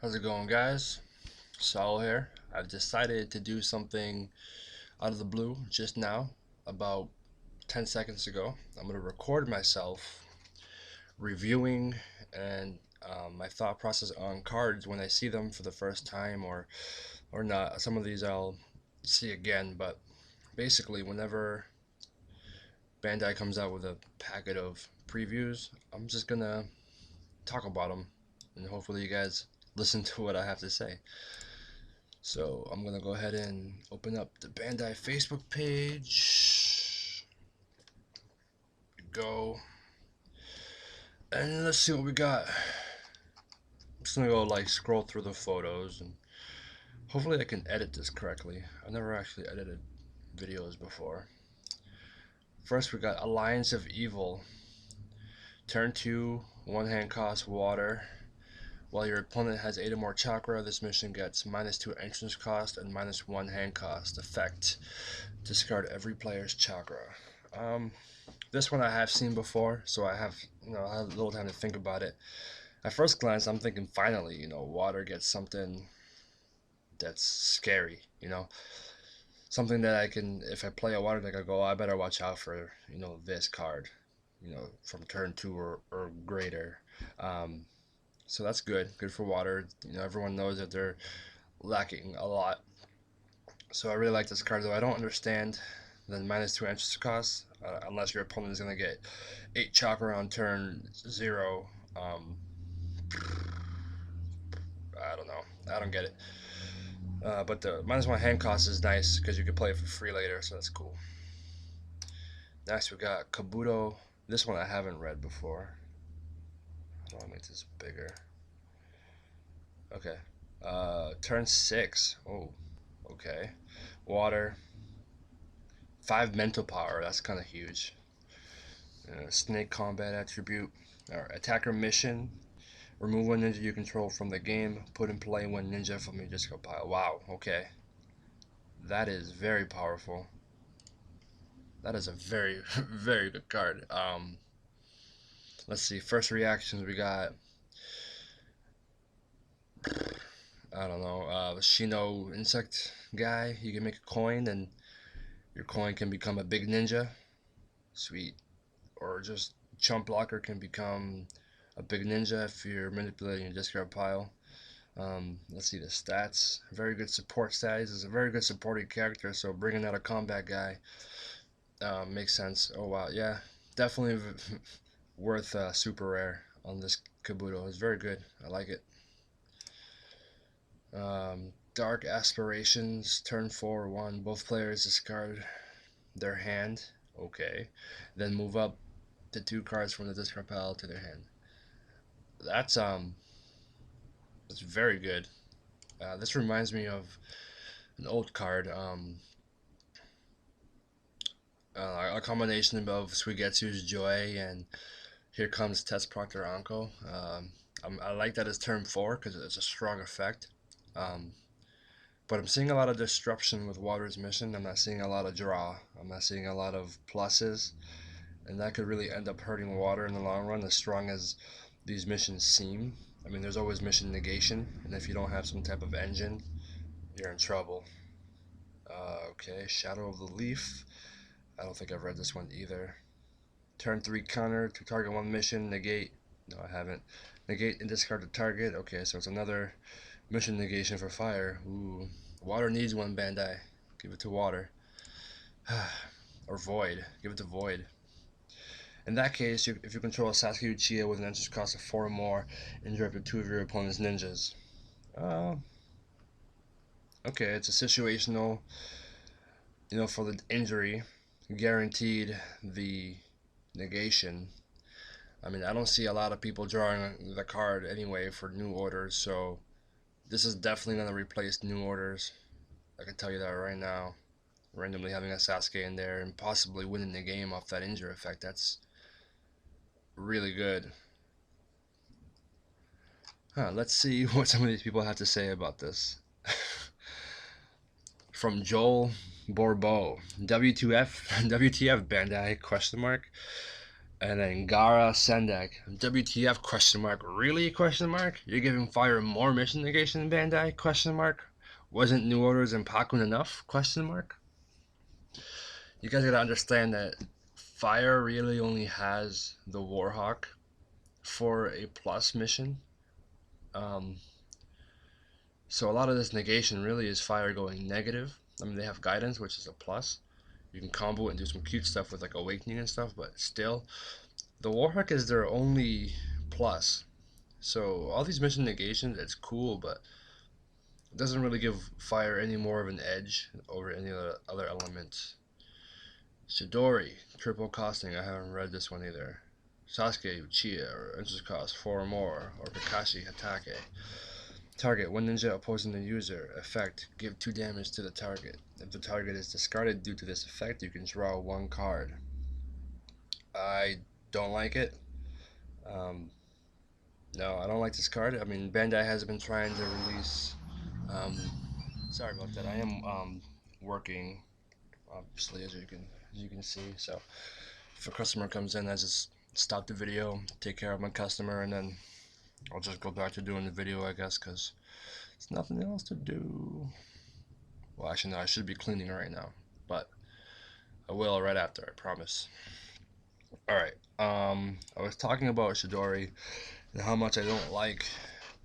How's it going, guys? Saul here. I've decided to do something out of the blue just now, about 10 seconds ago. I'm going to record myself reviewing and my thought process on cards when I see them for the first time or not. Some of these I'll see again, but basically, whenever Bandai comes out with a packet of previews, I'm just going to talk about them and hopefully you guys listen to what I have to say. So I'm gonna go ahead and open up the Bandai Facebook page. Go. And let's see what we got. I'm just gonna go like scroll through the photos and hopefully I can edit this correctly. I've never actually edited videos before. First we got Alliance of Evil. Turn 2, 1 hand cost water. While your opponent has 8 or more chakra, this mission gets -2 entrance cost and -1 hand cost. Effect: discard every player's chakra. This one I have seen before, so I have I have a little time to think about it. At first glance, I'm thinking finally, water gets something that's scary, something that I can, if I play a water deck, I go, oh, I better watch out for, this card, from turn 2 or greater. So that's good for water. Everyone knows that they're lacking a lot. So I really like this card, though. I don't understand the -2 entrance cost, unless your opponent is going to get 8 chakra on turn 0. I don't know. I don't get it. But the -1 hand cost is nice because you can play it for free later, so that's cool. Next we got Kabuto. This one I haven't read before. I'll make this bigger. Okay. Turn 6. Oh, okay. Water. 5 mental power. That's kind of huge. Snake combat attribute. Alright. Attacker mission. Remove one ninja you control from the game. Put in play one ninja from your discard pile. Wow. Okay. That is very powerful. That is a very, very good card. Let's see. First reactions we got. I don't know. Shino insect guy. You can make a coin, and your coin can become a big ninja. Sweet. Or just chump blocker can become a big ninja if you're manipulating your discard pile. Let's see the stats. Very good support stats. He's a very good supporting character, so bringing out a combat guy makes sense. Oh wow, yeah, definitely worth super rare on this Kabuto. It's very good. I like it. Dark Aspirations. Turn 4/1. Both players discard their hand. Okay. Then move up to 2 cards from the discard pile to their hand. That's very good. This reminds me of an old card. A combination of Suigetsu's Joy and Here Comes Test Proctor Anko. I like that it's turn 4 because it's a strong effect. But I'm seeing a lot of disruption with Water's mission. I'm not seeing a lot of draw. I'm not seeing a lot of pluses. And that could really end up hurting Water in the long run, as strong as these missions seem. I mean, there's always mission negation, and if you don't have some type of engine, you're in trouble. Okay, Shadow of the Leaf. I don't think I've read this one either. Turn 3 counter to target 1 mission, negate. No, I haven't. Negate and discard the target. Okay, so it's another mission negation for fire. Ooh, Water needs one, Bandai. Give it to Water. Or Void. Give it to Void. In that case, if you control a Sasuke Uchiha with an entrance cost of 4 or more, injure up to 2 of your opponent's ninjas. Okay, it's a situational, for the injury, guaranteed the negation. I mean, I don't see a lot of people drawing the card anyway for new orders, so this is definitely going to replace new orders. I can tell you that right now. Randomly having a Sasuke in there and possibly winning the game off that injury effect, that's really good. Let's see what some of these people have to say about this. From Joel Borbeau, WTF, WTF Bandai, question mark. And then Gara Sendak. WTF question mark. Really question mark? You're giving Fire more mission negation than Bandai? Question mark. Wasn't New Orders and Pakun enough? Question mark. You guys gotta understand that Fire really only has the Warhawk for a plus mission. Um, so a lot of this negation really is Fire going negative. I mean, they have guidance, which is a plus. You can combo it and do some cute stuff with like awakening and stuff, but still, the Warhawk is their only plus. So all these mission negations, it's cool, but it doesn't really give Fire any more of an edge over any other elements. Chidori, triple costing. I haven't read this one either. Sasuke, Uchiha, or interest cost 4 or more, or Kakashi, Hatake. Target, one ninja opposing the user. Effect, give 2 damage to the target. If the target is discarded due to this effect, you can draw 1 card. I don't like it. No, I don't like this card. I mean, Bandai has been trying to release. Um, sorry about that. I am working, obviously, as you can see. So if a customer comes in, I just stop the video, take care of my customer, and then I'll just go back to doing the video, I guess, because there's nothing else to do. Well, actually, no, I should be cleaning right now, but I will right after, I promise. Alright, I was talking about Shidori and how much I don't like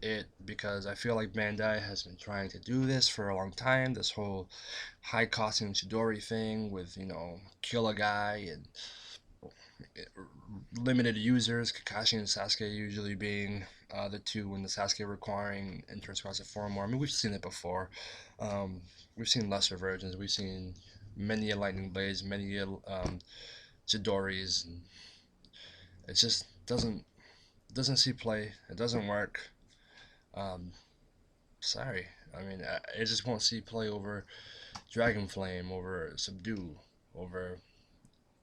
it because I feel like Bandai has been trying to do this for a long time. This whole high costing Chidori thing with, kill a guy and limited users, Kakashi and Sasuke usually being the two, and the Sasuke requiring entrance cost of 4 or more. I mean, we've seen it before. We've seen lesser versions. We've seen many lightning blades, many Chidoris. And it just doesn't see play. It doesn't work. Um, Sorry. I mean, it just won't see play over Dragon Flame, over Subdue, over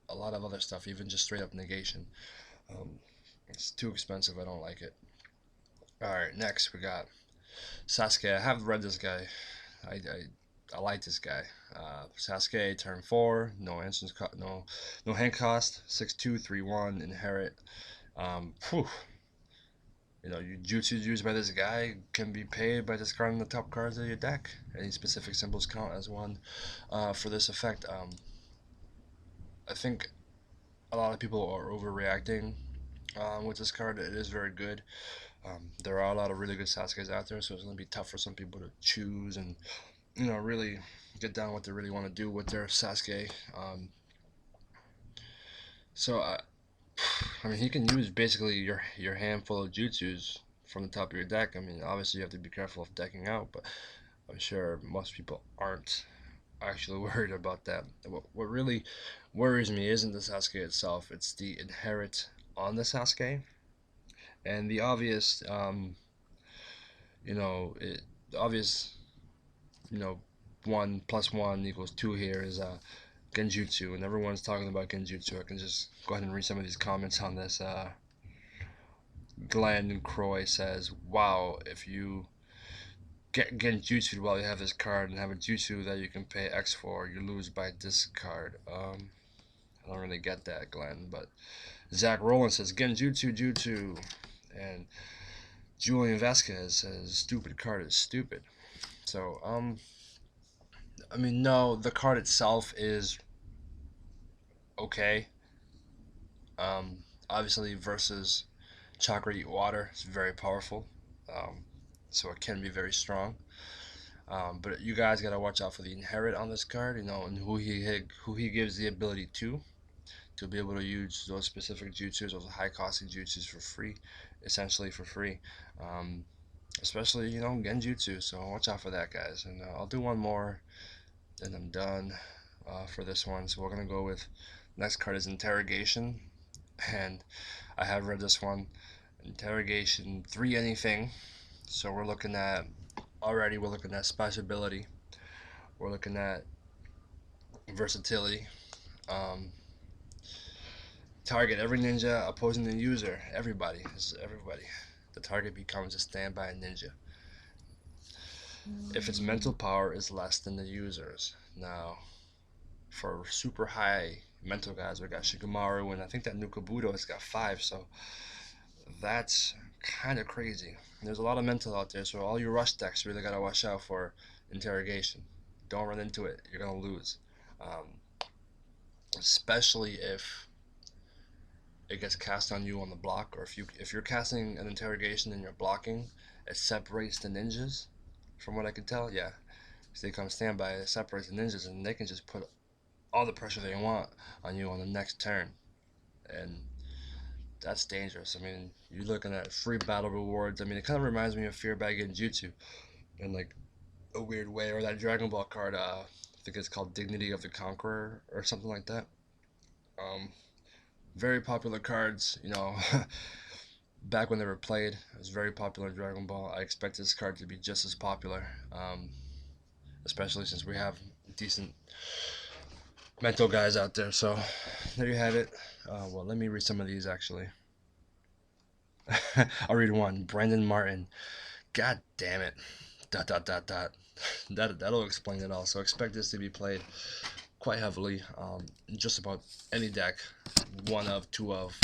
a lot of other stuff, even just straight up negation. Um, it's too expensive. I don't like it. Alright, next we got Sasuke. I have read this guy. I like this guy. Sasuke, turn 4, no answers, no hand cost, 6-2, 3-1, inherit. Whew. Your jutsu used by this guy can be paid by discarding the top cards of your deck. Any specific symbols count as one for this effect. I think a lot of people are overreacting with this card. It is very good. There are a lot of really good Sasuke's out there, so it's going to be tough for some people to choose and really get down what they really want to do with their Sasuke. So I mean, he can use basically your handful of jutsus from the top of your deck. I mean, obviously you have to be careful of decking out, but I'm sure most people aren't actually worried about that. What really worries me isn't the Sasuke itself; it's the inherit on the Sasuke, and the obvious, the obvious, you know, 1 + 1 = 2 here is Genjutsu, and everyone's talking about Genjutsu. I can just go ahead and read some of these comments on this. Glenn Croy says, "Wow, if you get Genjutsu while you have this card and have a Jutsu that you can pay X for, you lose by discard." I don't really get that, Glenn, but Zach Rowland says Genjutsu Jutsu, and Julian Vasquez says stupid card is stupid. So I mean, no, the card itself is okay. Obviously, versus Chakra Eat Water, it's very powerful. So it can be very strong. But you guys gotta watch out for the inherit on this card, and who he gives the ability to be able to use those specific jutsus, those high costing jutsus for free, essentially for free. Especially Genjutsu. So watch out for that, guys. And I'll do one more, and I'm done for this one. So we're gonna go with next card is Interrogation, and I have read this one. Interrogation 3 anything. So we're looking at splash ability. We're looking at versatility. Target every ninja opposing the user. Everybody. This is everybody. The target becomes a standby ninja if its mental power is less than the user's. Now, for super high mental guys. We got Shikamaru, and I think that new Kabuto has got 5. So that's kind of crazy. There's a lot of mental out there, so all you rush decks really gotta watch out for interrogation. Don't run into it; you're gonna lose. Um, Especially if it gets cast on you on the block, or if you're casting an interrogation and you're blocking, it separates the ninjas. From what I can tell, yeah, so they come standby, it separates the ninjas, and they can just put all the pressure they want on you on the next turn, and that's dangerous. I mean, you're looking at free battle rewards. I mean, it kind of reminds me of Fear Bag and Jutsu in like a weird way, or that Dragon Ball card. I think it's called Dignity of the Conqueror or something like that. Um, Very popular cards. Back when they were played, it was very popular in Dragon Ball. I expect this card to be just as popular, especially since we have decent mental guys out there. So there you have it. Well, let me read some of these actually. I'll read one. Brandon Martin. God damn it. Dot dot dot dot. That'll explain it all. So expect this to be played quite heavily. Just about any deck, one of, two of,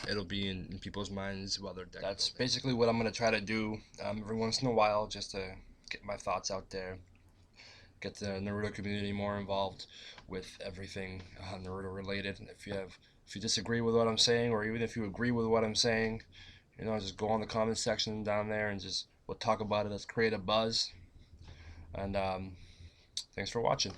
it'll be in people's minds while they're deck. That's basically what I'm gonna try to do every once in a while, just to get my thoughts out there, get the Naruto community more involved with everything Naruto related. If you disagree with what I'm saying, or even if you agree with what I'm saying, just go on the comment section down there and just we'll talk about it. Let's create a buzz. And thanks for watching.